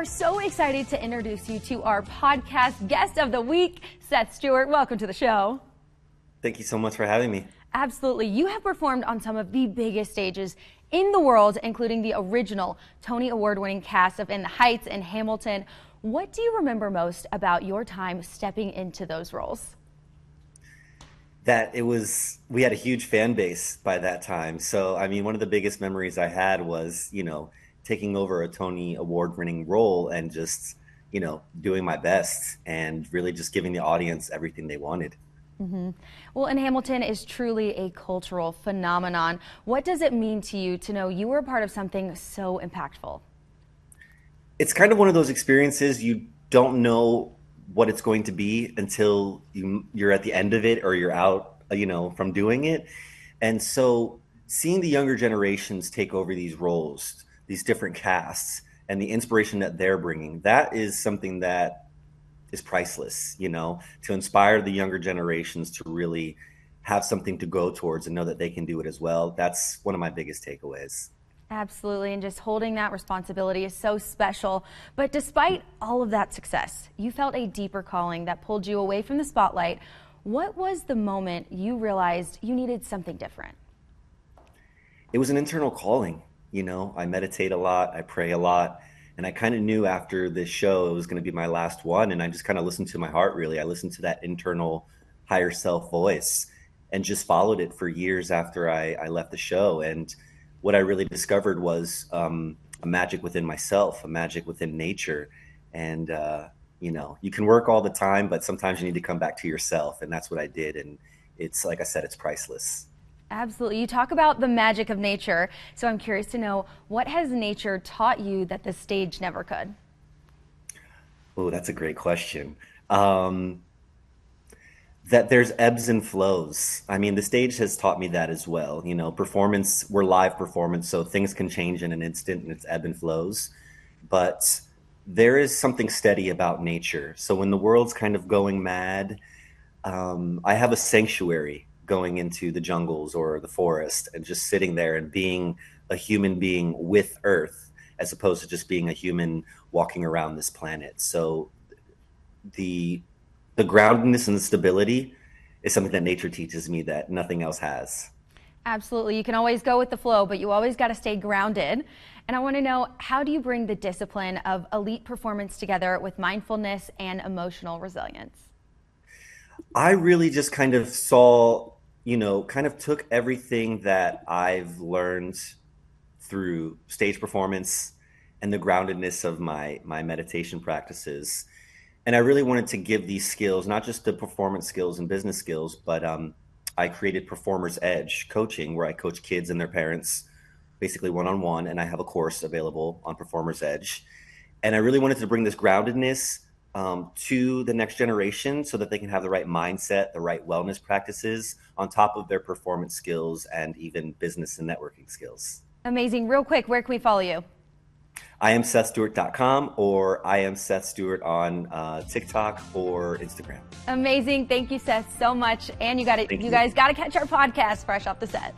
We're so excited to introduce you to our podcast guest of the week, Seth Stewart. Welcome to the show. Thank you so much for having me. Absolutely. You have performed on some of the biggest stages in the world, including the original Tony Award-winning cast of In the Heights and Hamilton. What do you remember most about your time stepping into those roles? That we had a huge fan base by that time. So, I mean, one of the biggest memories I had was, taking over a Tony Award-winning role and just, doing my best and really just giving the audience everything they wanted. Mm-hmm. Well, and Hamilton is truly a cultural phenomenon. What does it mean to you to know you were a part of something so impactful? It's kind of one of those experiences you don't know what it's going to be until you're at the end of it or you're out, from doing it. And so seeing the younger generations take over these roles, these different casts, and the inspiration that they're bringing, that is something that is priceless, to inspire the younger generations to really have something to go towards and know that they can do it as well. That's one of my biggest takeaways. Absolutely, and just holding that responsibility is so special. But despite all of that success, you felt a deeper calling that pulled you away from the spotlight. What was the moment you realized you needed something different? It was an internal calling. I meditate a lot, I pray a lot, and I kind of knew after this show it was going to be my last one, and I just kind of listened to my heart, really. I listened to that internal higher self voice and just followed it for years after I left the show. And what I really discovered was a magic within myself, a magic within nature. And, you can work all the time, but sometimes you need to come back to yourself. And that's what I did. And it's, like I said, it's priceless. Absolutely. You talk about the magic of nature. So I'm curious to know, what has nature taught you that the stage never could? Oh, that's a great question. That there's ebbs and flows. I mean, the stage has taught me that as well. Performance, we're live performance, so things can change in an instant and it's ebb and flows. But there is something steady about nature. So when the world's kind of going mad, I have a sanctuary going into the jungles or the forest and just sitting there and being a human being with Earth, as opposed to just being a human walking around this planet. So the groundedness and the stability is something that nature teaches me that nothing else has. Absolutely. You can always go with the flow, but you always got to stay grounded. And I want to know, how do you bring the discipline of elite performance together with mindfulness and emotional resilience? I really just kind of saw, took everything that I've learned through stage performance and the groundedness of my meditation practices. And I really wanted to give these skills, not just the performance skills and business skills, but I created Performer's Edge coaching, where I coach kids and their parents, basically one-on-one, and I have a course available on Performer's Edge. And I really wanted to bring this groundedness to the next generation so that they can have the right mindset, the right wellness practices on top of their performance skills and even business and networking skills. Amazing. Real quick, where can we follow you? I am SethStewart.com, or I am Seth Stewart on TikTok or Instagram. Amazing. Thank you, Seth, so much. And you guys got to catch our podcast, Fresh Off the Set.